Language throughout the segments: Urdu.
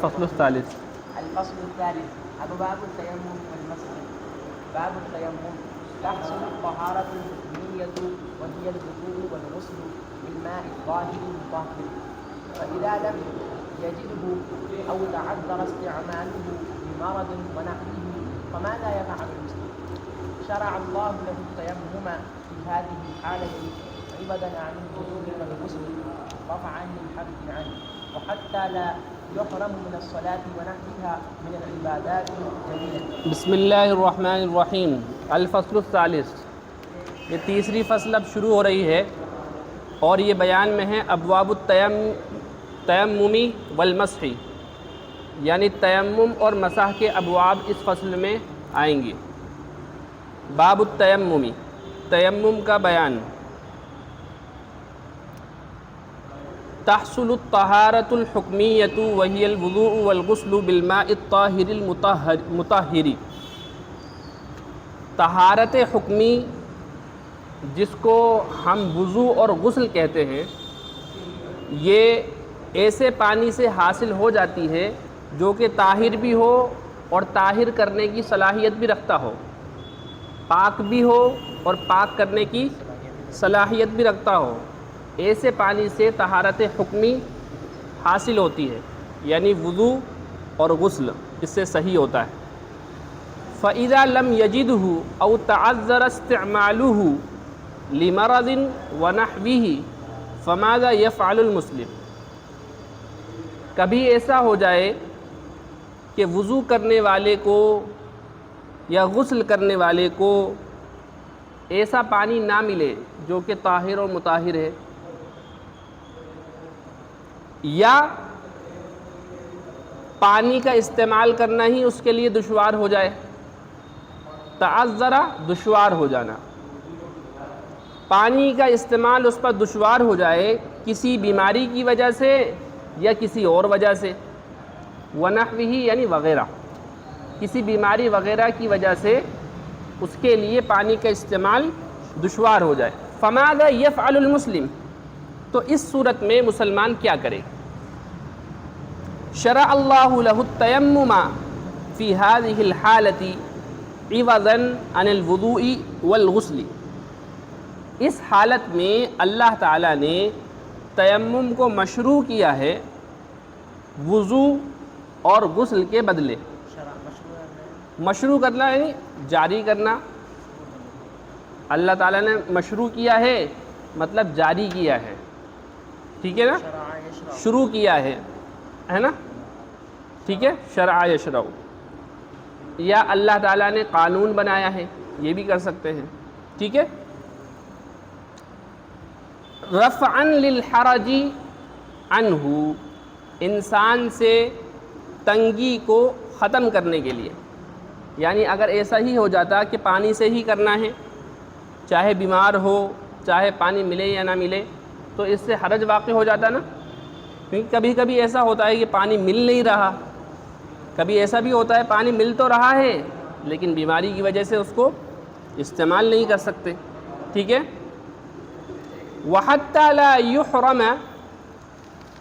الفصل الثالث الفصل الثالث أبواب التيمم والمسح. باب التيمم تحصل الطهارة الحكمية وهي الوضوء والغسل بالماء الطاهر المطهر، فإذا لم يجده أو تعذر استعماله بمرض ونحوه فماذا يفعل المسلم؟ شرع الله له التيمم في هذه الحالة عوضا عن الوضوء والغسل رفعا للحرج عنه، وحتى لا يحرم من الصلاة ونحوها من العبادات الجليلة. بسم اللہ الرحمن الرحیم. الفصل الثالث، یہ تیسری فصل اب شروع ہو رہی ہے اور یہ بیان میں ہے ابواب التیممی والمسح، یعنی تیمم اور مسح کے ابواب اس فصل میں آئیں گے. باب التیممی، تیمم کا بیان. تحصل الطہارۃ الحکمیۃ وہی الوضوء والغسل بالماء الطاہر المطہر. طہارت حکمی جس کو ہم وضو اور غسل کہتے ہیں، یہ ایسے پانی سے حاصل ہو جاتی ہے جو کہ طاہر بھی ہو اور طاہر کرنے کی صلاحیت بھی رکھتا ہو، پاک بھی ہو اور پاک کرنے کی صلاحیت بھی رکھتا ہو. ایسے پانی سے طہارت حکمی حاصل ہوتی ہے، یعنی وضو اور غسل اس سے صحیح ہوتا ہے. فَإِذَا لَمْ يَجِدْهُ أَوْ تَعَذَّرَ اسْتِعْمَالُهُ لِمَرَضٍ وَنَحْوِهِ فَمَاذَا يَفْعَلُ الْمُسْلِمُ. کبھی ایسا ہو جائے کہ وضو کرنے والے کو یا غسل کرنے والے کو ایسا پانی نہ ملے جو کہ طاہر و مطہر ہے، یا پانی کا استعمال کرنا ہی اس کے لیے دشوار ہو جائے. تعذرہ دشوار ہو جانا، پانی کا استعمال اس پر دشوار ہو جائے کسی بیماری کی وجہ سے یا کسی اور وجہ سے. ونحوہ یعنی وغیرہ، کسی بیماری وغیرہ کی وجہ سے اس کے لیے پانی کا استعمال دشوار ہو جائے. فماذا یفعل المسلم، تو اس صورت میں مسلمان کیا کرے؟ شرع اللہ لہ التیمم فی ہذہ الحالۃ عوضا عن الوضوء والغسل. اس حالت میں اللہ تعالیٰ نے تیمم کو مشروع کیا ہے وضو اور غسل کے بدلے. مشروع کرنا یعنی جاری کرنا. اللہ تعالیٰ نے مشروع کیا ہے مطلب جاری کیا ہے، ٹھیک ہے نا، شروع کیا ہے نا، ٹھیک ہے. شرع یشرع، یا اللہ تعالیٰ نے قانون بنایا ہے، یہ بھی کر سکتے ہیں، ٹھیک ہے. رفعا للحرج عنہ، انسان سے تنگی کو ختم کرنے کے لیے. یعنی اگر ایسا ہی ہو جاتا کہ پانی سے ہی کرنا ہے، چاہے بیمار ہو چاہے پانی ملے یا نہ ملے، تو اس سے حرج واقع ہو جاتا نا. کیونکہ کبھی کبھی ایسا ہوتا ہے کہ پانی مل نہیں رہا، کبھی ایسا بھی ہوتا ہے پانی مل تو رہا ہے لیکن بیماری کی وجہ سے اس کو استعمال نہیں کر سکتے، ٹھیک ہے. وَحَتَّى لَا يُحْرَمَ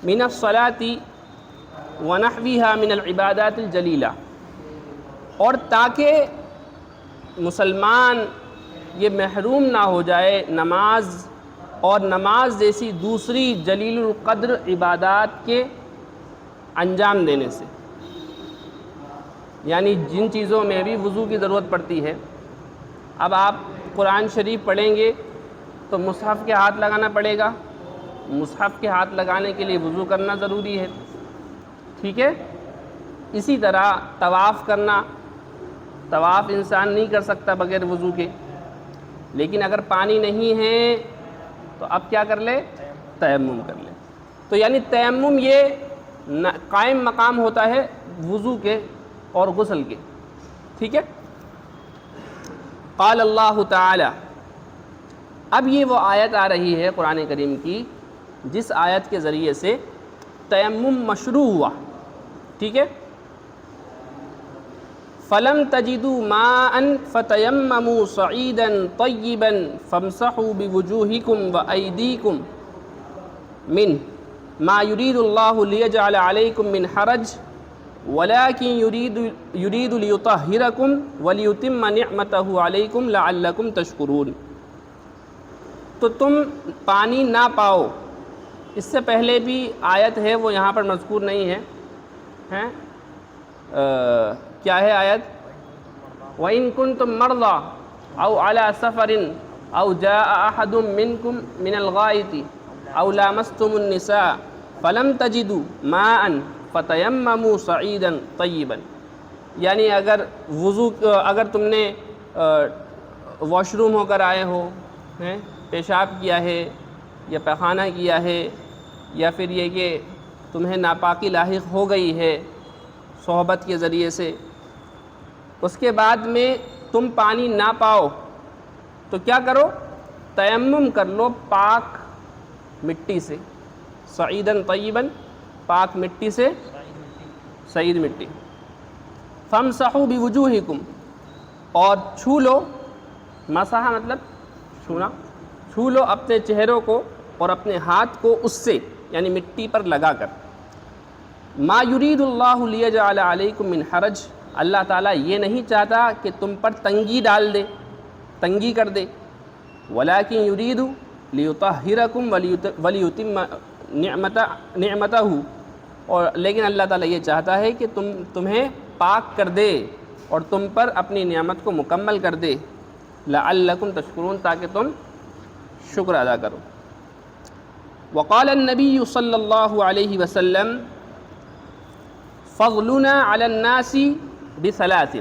مِنَ الصَّلَاةِ وَنَحْوِهَا مِنَ الْعِبَادَاتِ الْجَلِيلَةِ، اور تاکہ مسلمان یہ محروم نہ ہو جائے نماز اور نماز جیسی دوسری جلیل القدر عبادات کے انجام دینے سے. یعنی جن چیزوں میں بھی وضو کی ضرورت پڑتی ہے. اب آپ قرآن شریف پڑھیں گے تو مصحف کے ہاتھ لگانا پڑے گا، مصحف کے ہاتھ لگانے کے لیے وضو کرنا ضروری ہے، ٹھیک ہے. اسی طرح طواف کرنا، طواف انسان نہیں کر سکتا بغیر وضو کے. لیکن اگر پانی نہیں ہے تو اب کیا کر لے؟ تیمم کر لے. تو یعنی تیمم یہ قائم مقام ہوتا ہے وضو کے اور غسل کے، ٹھیک ہے. قال اللہ تعالی، اب یہ وہ آیت آ رہی ہے قرآن کریم کی جس آیت کے ذریعے سے تیمم مشروع ہوا، ٹھیک ہے. فَلَمْ تَجِدُوا مَاءً فَتَيَمَّمُوا صَعِيدًا طَيِّبًا فَامْسَحُوا بِوُجُوهِكُمْ وَأَيْدِيكُمْ مِنْهُ مَا يُرِيدُ اللَّهُ لِيَجْعَلَ عَلَيْكُمْ مِنْ حَرَجٍ وَلَٰكِن يُرِيدُ لِيُطَهِّرَكُمْ وَلِيُتِمَّ نِعْمَتَهُ عَلَيْكُمْ لَعَلَّكُمْ تَشْكُرُونَ۔ تو تم پانی نہ پاؤ، اس سے پہلے بھی آیت ہے وہ یہاں پر مذکور نہیں ہے، کیا ہے آیت؟ وَإِن كُنتُم مَّرْضَىٰ أَوْ عَلَىٰ سَفَرٍ أَوْ جَاءَ أَحَدٌ مِّنكُم مِّنَ الْغَائِطِ أَوْ لَامَسْتُمُ النِّسَاءَ فَلَمْ تَجِدُوا مَاءً فَتَيَمَّمُوا صَعِيدًا طَيِّبًا، یعنی اگر تم نے واش روم ہو کر آئے ہو، پیشاب کیا ہے یا پیخانہ کیا ہے، یا پھر یہ کہ تمہیں ناپاکی لاحق ہو گئی ہے صحبت کے ذریعے سے، اس کے بعد میں تم پانی نہ پاؤ تو کیا کرو؟ تیمم کر لو پاک مٹی سے، صعیداً طیباً، پاک مٹی سے، سعید مٹی۔ فامسحوا بوجوہکم، اور چھو لو، مسح مطلب چھونا، چھو لو اپنے چہروں کو اور اپنے ہاتھ کو اس سے، یعنی مٹی پر لگا کر۔ ما یرید اللہ لیجعل علیکم من حرج، اللہ تعالیٰ یہ نہیں چاہتا کہ تم پر تنگی ڈال دے، تنگی کر دے۔ ولیکن یرید لیطہرکم ولیتم نعمتہ، اور لیکن اللہ تعالیٰ یہ چاہتا ہے کہ تمہیں پاک کر دے اور تم پر اپنی نعمت کو مکمل کر دے، لعلکم تشکرون، تاکہ تم شکر ادا کرو۔ وقال النبی صلی اللہ علیہ وسلم فضلنا علی الناس بثلاث،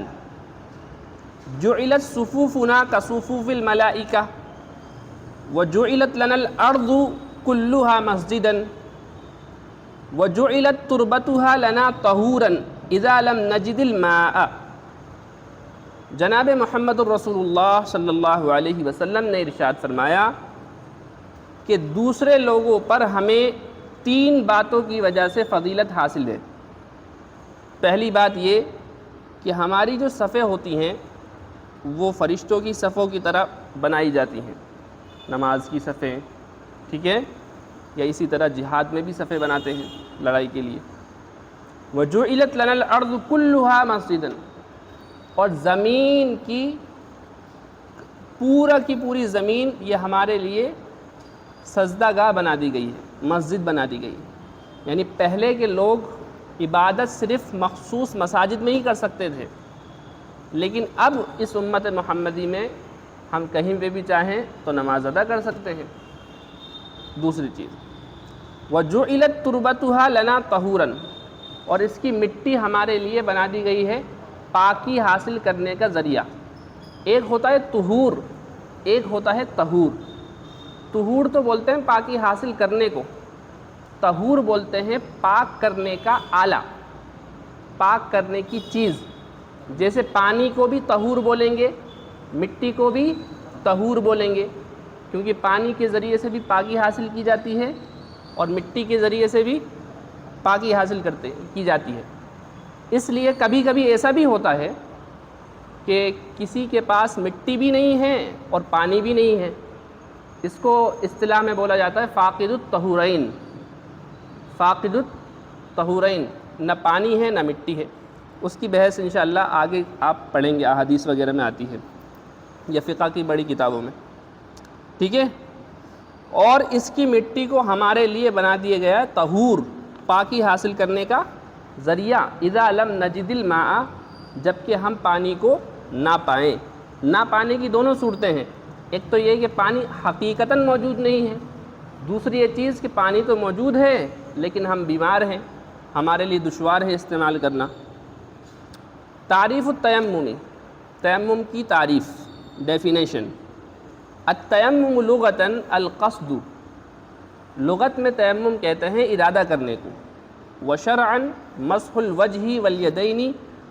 جعلت صفوفنا كصفوف الملائکہ، وجعلت لنا الارض كلها مسجدا، وجعلت تربتها لنا طہورا اذا لم نجد الماء۔ جناب محمد الرسول اللہ صلی اللہ علیہ وسلم نے ارشاد فرمایا کہ دوسرے لوگوں پر ہمیں تین باتوں کی وجہ سے فضیلت حاصل ہے۔ پہلی بات یہ کہ ہماری جو صفیں ہوتی ہیں وہ فرشتوں کی صفوں کی طرح بنائی جاتی ہیں، نماز کی صفیں، ٹھیک ہے، یا اسی طرح جہاد میں بھی صفیں بناتے ہیں لڑائی کے لیے۔ وَجُعِلَتْ لَنَا الْأَرْضُ كُلُّهَا مَسْجِدًا، اور زمین کی پوری زمین یہ ہمارے لیے سجدہ گاہ بنا دی گئی ہے، مسجد بنا دی گئی ہے۔ یعنی پہلے کے لوگ عبادت صرف مخصوص مساجد میں ہی کر سکتے تھے، لیکن اب اس امت محمدی میں ہم کہیں پہ بھی چاہیں تو نماز ادا کر سکتے ہیں۔ دوسری چیز، وَجُعِلَتْ تُرْبَتُهَا لَنَا طَهُورًا، اور اس کی مٹی ہمارے لیے بنا دی گئی ہے پاکی حاصل کرنے کا ذریعہ۔ ایک ہوتا ہے طہور، ایک ہوتا ہے طہور۔ طہور تو بولتے ہیں پاکی حاصل کرنے کو، طہور بولتے ہیں پاک کرنے کا آلہ، پاک کرنے کی چیز۔ جیسے پانی کو بھی طہور بولیں گے، مٹی کو بھی طہور بولیں گے، کیونکہ پانی کے ذریعے سے بھی پاکی حاصل کی جاتی ہے اور مٹی کے ذریعے سے بھی پاکی حاصل کی جاتی ہے۔ اس لیے کبھی کبھی ایسا بھی ہوتا ہے کہ کسی کے پاس مٹی بھی نہیں ہے اور پانی بھی نہیں ہے، اس کو اصطلاح میں بولا جاتا ہے فاقد الطہورین، فاقد الطہورین، نہ پانی ہے نہ مٹی ہے۔ اس کی بحث انشاءاللہ آگے آپ پڑھیں گے، احادیث وغیرہ میں آتی ہے یا فقہ کی بڑی کتابوں میں، ٹھیک ہے۔ اور اس کی مٹی کو ہمارے لیے بنا دیا گیا ہے طہور، پاکی حاصل کرنے کا ذریعہ، اذا لم نجد الماء، جبکہ ہم پانی کو نہ پائیں۔ نہ پانے کی دونوں صورتیں ہیں، ایک تو یہ کہ پانی حقیقتاً موجود نہیں ہے، دوسری یہ چیز کہ پانی تو موجود ہے لیکن ہم بیمار ہیں، ہمارے لیے دشوار ہے استعمال کرنا۔ تعریف التیمم، تیمم کی تعریف، ڈیفینیشن۔ التیمم لغتاً القصد، لغت میں تیمم کہتے ہیں ارادہ کرنے کو، وشرعاً مسح الوجہ والیدین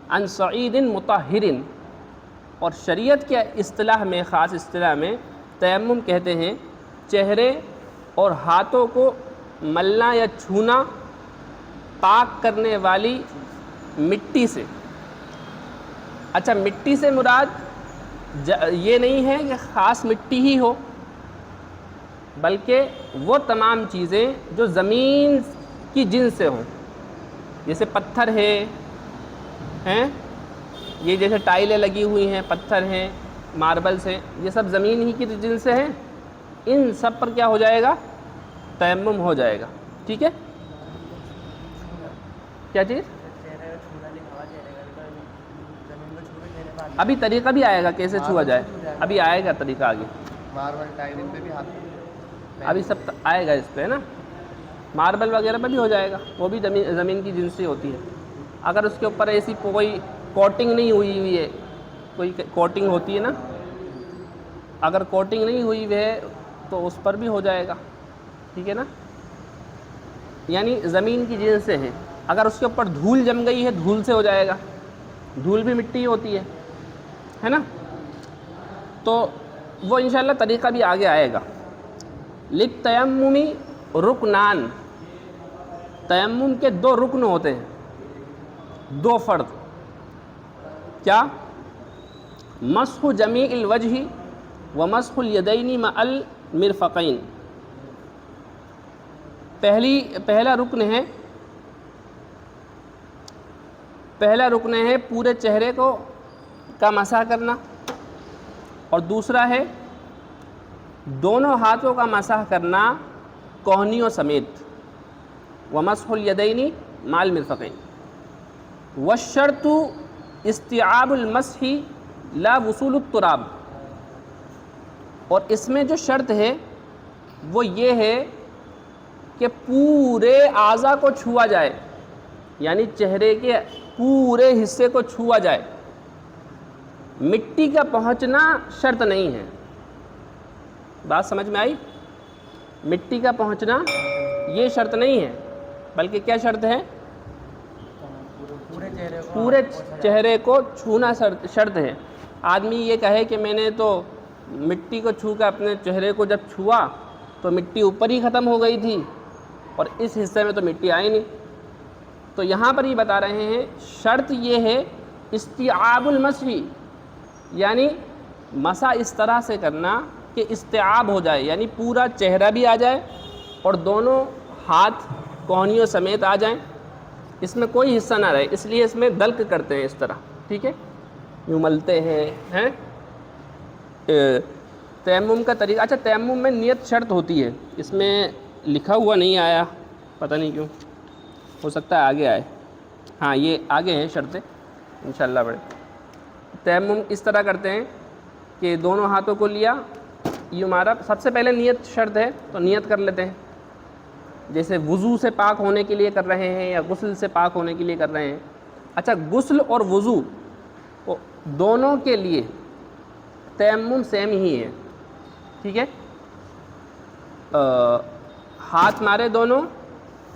عن صعید مطہر، اور شریعت کے اصطلاح میں، خاص اصطلاح میں تیمم کہتے ہیں چہرے اور ہاتھوں کو ملنا یا چھونا پاک کرنے والی مٹی سے۔ اچھا، مٹی سے مراد یہ نہیں ہے کہ خاص مٹی ہی ہو، بلکہ وہ تمام چیزیں جو زمین کی جنس سے ہوں، جیسے پتھر ہے، ہیں، یہ جیسے ٹائلیں لگی ہوئی ہیں، پتھر ہیں، ماربلس ہیں، یہ سب زمین ہی کی جن سے ہیں، ان سب پر کیا ہو جائے گا؟ تیمم ہو جائے گا. ٹھیک ہے؟ کیا چیز؟ ابھی طریقہ بھی آئے گا کیسے چھوا جائے، ابھی آئے گا طریقہ آگے، ماربل ٹائل ان پہ بھی ہاتھ ابھی سب آئے گا اس پہ نا. ماربل وغیرہ پہ بھی ہو جائے گا، وہ بھی زمین کی جنس سے ہوتی ہے. اگر اس کے اوپر ایسی کوئی کوٹنگ نہیں ہوئی ہے، کوئی کوٹنگ ہوتی ہے نا، اگر کوٹنگ نہیں ہوئی ہے تو اس پر بھی ہو جائے گا. ٹھیک ہے نا؟ یعنی زمین کی جنس سے ہے. اگر اس کے اوپر دھول جم گئی ہے، دھول سے ہو جائے گا، دھول بھی مٹی ہوتی ہے نا. تو وہ انشاءاللہ طریقہ بھی آگے آئے گا. للتیمم رکنان، تیمم کے 2 رکن ہوتے ہیں، 2 فرض. کیا؟ مسح جمیع الوجہ ومسح الیدین مع المرفقین. پہلا رکن ہے پورے چہرے کا مسح کرنا، اور دوسرا ہے دونوں ہاتھوں کا مسح کرنا کوہنیوں سمیت. ومسح الیدین مع المرفقین. والشرط استیعاب المسح لا وصول التراب. اور اس میں جو شرط ہے وہ یہ ہے کہ پورے اعضاء کو چھوا جائے، یعنی چہرے کے پورے حصے کو چھوا جائے. مٹی کا پہنچنا شرط نہیں ہے. بات سمجھ میں آئی؟ مٹی کا پہنچنا یہ شرط نہیں ہے، بلکہ کیا شرط ہے؟ پورے چہرے کو چھونا شرط ہے. آدمی یہ کہے کہ میں نے تو مٹی کو چھو کے اپنے چہرے کو جب چھوا تو مٹی اوپر ہی ختم ہو گئی تھی اور اس حصے میں تو مٹی آئی نہیں. تو یہاں پر یہ بتا رہے ہیں شرط یہ ہے استیعاب المسح، یعنی مسح اس طرح سے کرنا کہ استیعاب ہو جائے، یعنی پورا چہرہ بھی آ جائے اور دونوں ہاتھ کوہنیوں سمیت آ جائیں، اس میں کوئی حصہ نہ رہے. اس لیے اس میں دلک کرتے ہیں اس طرح. ٹھیک ہے؟ یوں ملتے ہیں. تیمم کا طریقہ، اچھا تیمم میں نیت شرط ہوتی ہے، اس میں لکھا ہوا نہیں آیا، پتہ نہیں کیوں، ہو سکتا ہے آگے آئے. ہاں یہ آگے ہیں شرطیں انشاءاللہ بڑے. تیمم اس طرح کرتے ہیں کہ دونوں ہاتھوں کو لیا، یہ ہمارا سب سے پہلے نیت شرط ہے تو نیت کر لیتے ہیں. جیسے وضو سے پاک ہونے کے لیے کر رہے ہیں یا غسل سے پاک ہونے کے لیے کر رہے ہیں. اچھا غسل اور وضو دونوں کے لیے تیمم سیم ہی ہے. ٹھیک ہے؟ ہاتھ مارے دونوں،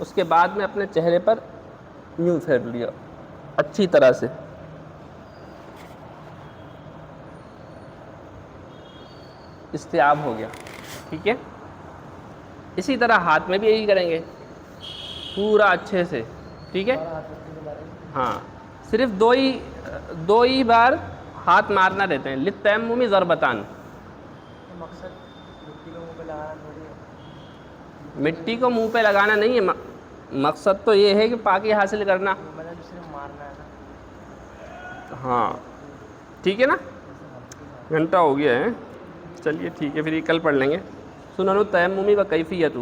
اس کے بعد میں اپنے چہرے پر یوں پھیر لیا اچھی طرح سے. استیعاب ہو گیا. ٹھیک ہے؟ اسی طرح ہاتھ میں بھی یہی کریں گے پورا اچھے سے. ٹھیک ہے؟ ہاں صرف دو ہی بار ہاتھ مارنا رہتے ہیں. للتیمم ضربتان. مٹی کو منہ پہ لگانا نہیں ہے، مقصد تو یہ ہے کہ پاکی حاصل کرنا. ہاں ٹھیک ہے نا؟ گھنٹہ ہو گیا ہے. چلیے ٹھیک ہے، پھر یہ کل پڑھ لیں گے. سنن التیمم و کیفیتہ.